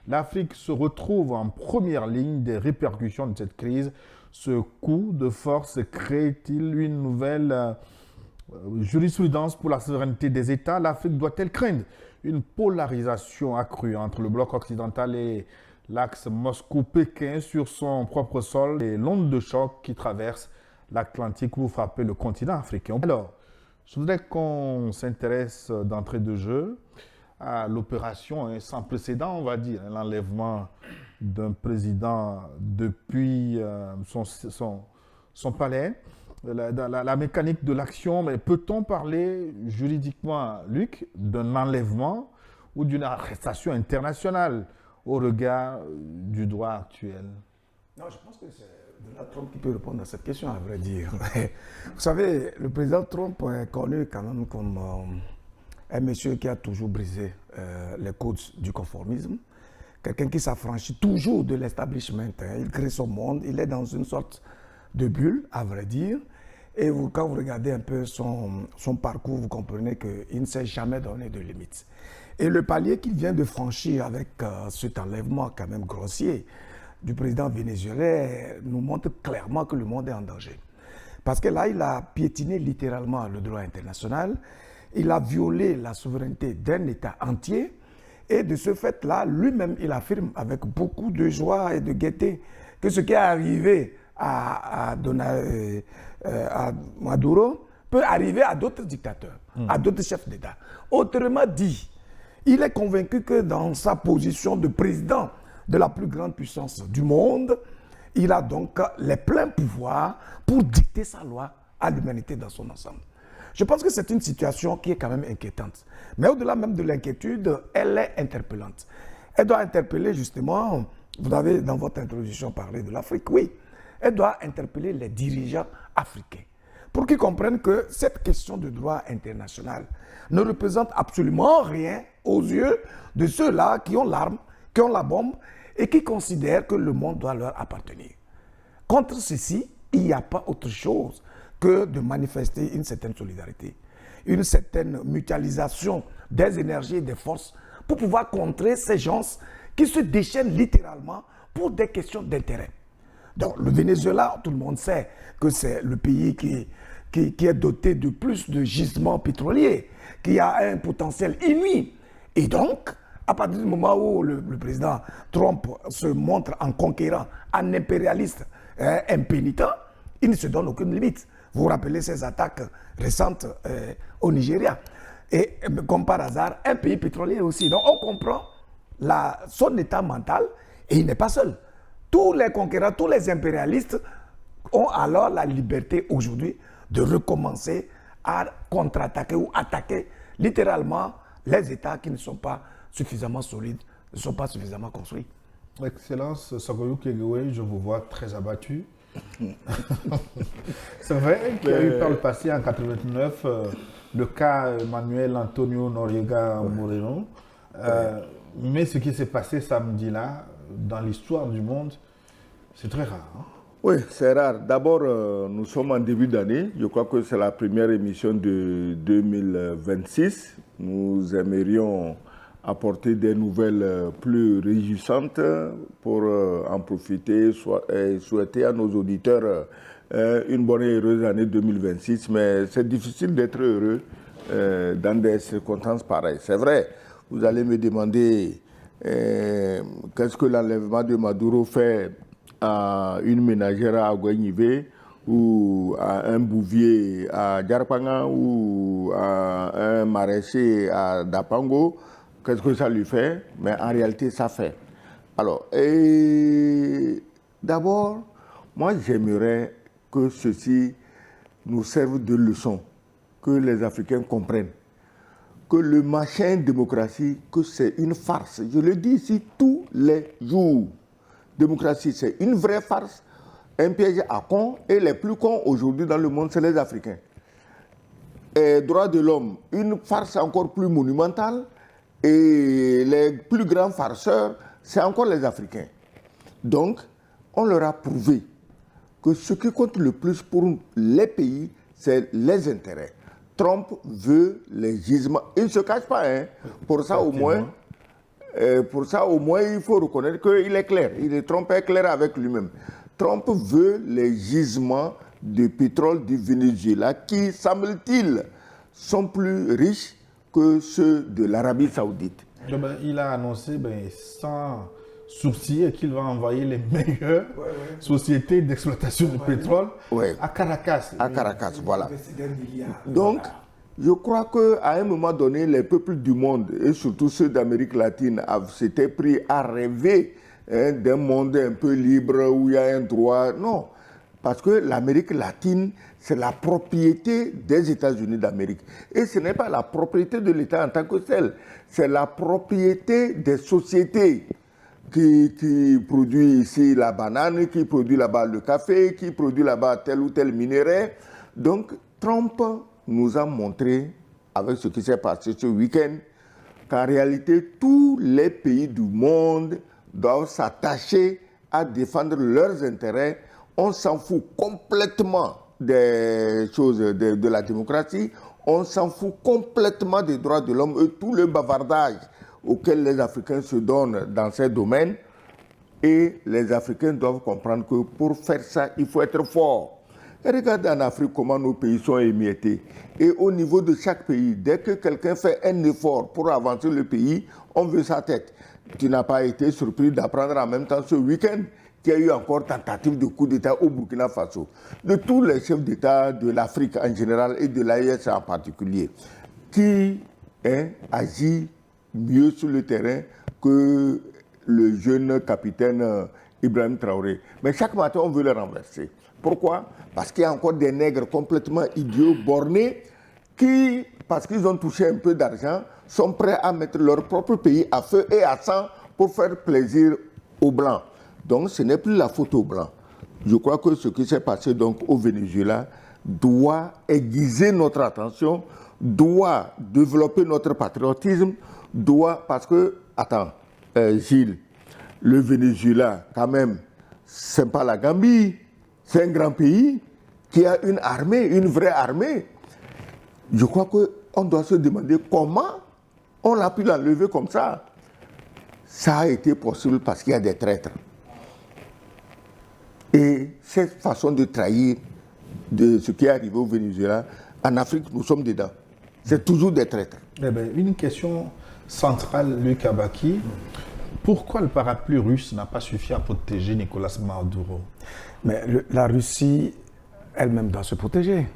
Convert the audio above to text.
l'Afrique se retrouve en première ligne des répercussions de cette crise. Ce coup de force crée-t-il une nouvelle jurisprudence pour la souveraineté des États? L'Afrique doit-elle craindre une polarisation accrue entre le bloc occidental et l'axe Moscou-Pékin sur son propre sol et l'onde de choc qui traverse l'Atlantique pour frapper le continent africain? Alors, je voudrais qu'on s'intéresse d'entrée de jeu à l'opération sans précédent, on va dire, l'enlèvement d'un président depuis son palais, la mécanique de l'action. Mais peut-on parler juridiquement, Luc, d'un enlèvement ou d'une arrestation internationale au regard du droit actuel? Non, je pense que c'est Donald Trump qui peut répondre à cette question, à vrai dire. Vous savez, le président Trump est connu quand même comme un monsieur qui a toujours brisé les codes du conformisme, quelqu'un qui s'affranchit toujours de l'establishment. Il crée son monde, il est dans une sorte de bulle, à vrai dire. Et quand vous regardez un peu son parcours, vous comprenez qu'il ne s'est jamais donné de limites. Et le palier qu'il vient de franchir avec cet enlèvement quand même grossier du président vénézuélien nous montre clairement que le monde est en danger. Parce que là, il a piétiné littéralement le droit international, il a violé la souveraineté d'un État entier, et de ce fait-là, lui-même, il affirme avec beaucoup de joie et de gaieté que ce qui est arrivé à Maduro peut arriver à d'autres dictateurs, à d'autres chefs d'État. Autrement dit, il est convaincu que dans sa position de président de la plus grande puissance du monde, il a donc les pleins pouvoirs pour dicter sa loi à l'humanité dans son ensemble. Je pense que c'est une situation qui est quand même inquiétante. Mais au-delà même de l'inquiétude, elle est interpellante. Elle doit interpeller justement, vous avez dans votre introduction parlé de l'Afrique, oui, elle doit interpeller les dirigeants africains pour qu'ils comprennent que cette question de droit international ne représente absolument rien aux yeux de ceux-là qui ont l'arme, qui ont la bombe et qui considèrent que le monde doit leur appartenir. Contre ceci, il n'y a pas autre chose que de manifester une certaine solidarité, une certaine mutualisation des énergies et des forces pour pouvoir contrer ces gens qui se déchaînent littéralement pour des questions d'intérêt. Donc le Venezuela, tout le monde sait que c'est le pays qui est doté de plus de gisements pétroliers, qui a un potentiel inouï. Et donc, à partir du moment où le président Trump se montre en conquérant, en impérialiste, impénitent, il ne se donne aucune limite. Vous vous rappelez ces attaques récentes au Nigeria. Et comme par hasard, un pays pétrolier aussi. Donc on comprend son état mental et il n'est pas seul. Tous les conquérants, tous les impérialistes ont alors la liberté aujourd'hui de recommencer à contre-attaquer ou attaquer littéralement les États qui ne sont pas suffisamment solides, ne sont pas suffisamment construits. Excellence, Sagoyou Kegewe, je vous vois très abattu. C'est vrai qu'il y a eu par le passé, en 1989, le cas Manuel Antonio Noriega Moreno. Mais ce qui s'est passé samedi-là, dans l'histoire du monde, c'est très rare. Hein? Oui, c'est rare. D'abord, nous sommes en début d'année. Je crois que c'est la première émission de 2026. Nous aimerions apporter des nouvelles plus réjouissantes pour en profiter et souhaiter à nos auditeurs une bonne et heureuse année 2026. Mais c'est difficile d'être heureux dans des circonstances pareilles. C'est vrai, vous allez me demander qu'est-ce que l'enlèvement de Maduro fait à une ménagère à Guagnibé ou à un bouvier à Djarpanga ou à un maraîcher à Dapango. Qu'est-ce que ça lui fait? Mais en réalité, ça fait. Alors, d'abord, moi, j'aimerais que ceci nous serve de leçon, que les Africains comprennent que le machin démocratie, que c'est une farce. Je le dis ici tous les jours. Démocratie, c'est une vraie farce, un piège à cons, et les plus cons aujourd'hui dans le monde, c'est les Africains. Et droits de l'homme, une farce encore plus monumentale, et les plus grands farceurs, c'est encore les Africains. Donc, on leur a prouvé que ce qui compte le plus pour les pays, c'est les intérêts. Trump veut les gisements. Il ne se cache pas, hein. Pour ça, au moins, Pour ça, au moins, il faut reconnaître qu'il est clair. Trump est clair avec lui-même. Trump veut les gisements de pétrole du Venezuela qui, semble-t-il, sont plus riches que ceux de l'Arabie Saoudite. Il a annoncé sans sourciller qu'il va envoyer les meilleures sociétés d'exploitation du pétrole à Caracas. À Caracas, voilà. Donc, je crois qu'à un moment donné, les peuples du monde, et surtout ceux d'Amérique latine, s'étaient pris à rêver d'un monde un peu libre où il y a un droit. Non, parce que l'Amérique latine, c'est la propriété des États-Unis d'Amérique. Et ce n'est pas la propriété de l'État en tant que tel, c'est la propriété des sociétés qui produisent ici la banane, qui produisent là-bas le café, qui produisent là-bas tel ou tel minerai. Donc, Trump nous a montré, avec ce qui s'est passé ce week-end, qu'en réalité, tous les pays du monde doivent s'attacher à défendre leurs intérêts. On s'en fout complètement des choses de la démocratie, on s'en fout complètement des droits de l'homme et tout le bavardage auquel les Africains se donnent dans ces domaines. Et les Africains doivent comprendre que pour faire ça, il faut être fort. Et regardez en Afrique comment nos pays sont émiettés. Et au niveau de chaque pays, dès que quelqu'un fait un effort pour avancer le pays, on veut sa tête. Tu n'as pas été surpris d'apprendre en même temps ce week-end qu'il y a eu encore tentative de coup d'État au Burkina Faso. De tous les chefs d'État de l'Afrique en général et de l'AES en particulier, qui agit mieux sur le terrain que le jeune capitaine Ibrahim Traoré. Mais chaque matin, on veut le renverser. Pourquoi? Parce qu'il y a encore des nègres complètement idiots, bornés, qui, parce qu'ils ont touché un peu d'argent, sont prêts à mettre leur propre pays à feu et à sang pour faire plaisir aux Blancs. Donc, ce n'est plus la faute aux Blancs. Je crois que ce qui s'est passé donc au Venezuela doit aiguiser notre attention, doit développer notre patriotisme, parce que, Gilles, le Venezuela, quand même, c'est pas la Gambie, c'est un grand pays qui a une armée, une vraie armée. Je crois qu'on doit se demander comment on a pu l'enlever comme ça. Ça a été possible parce qu'il y a des traîtres. Et cette façon de trahir de ce qui est arrivé au Venezuela, en Afrique, nous sommes dedans. C'est toujours des traîtres. Une question centrale, Luc Abaki. Pourquoi le parapluie russe n'a pas suffi à protéger Nicolás Maduro? Mais la Russie elle-même doit se protéger.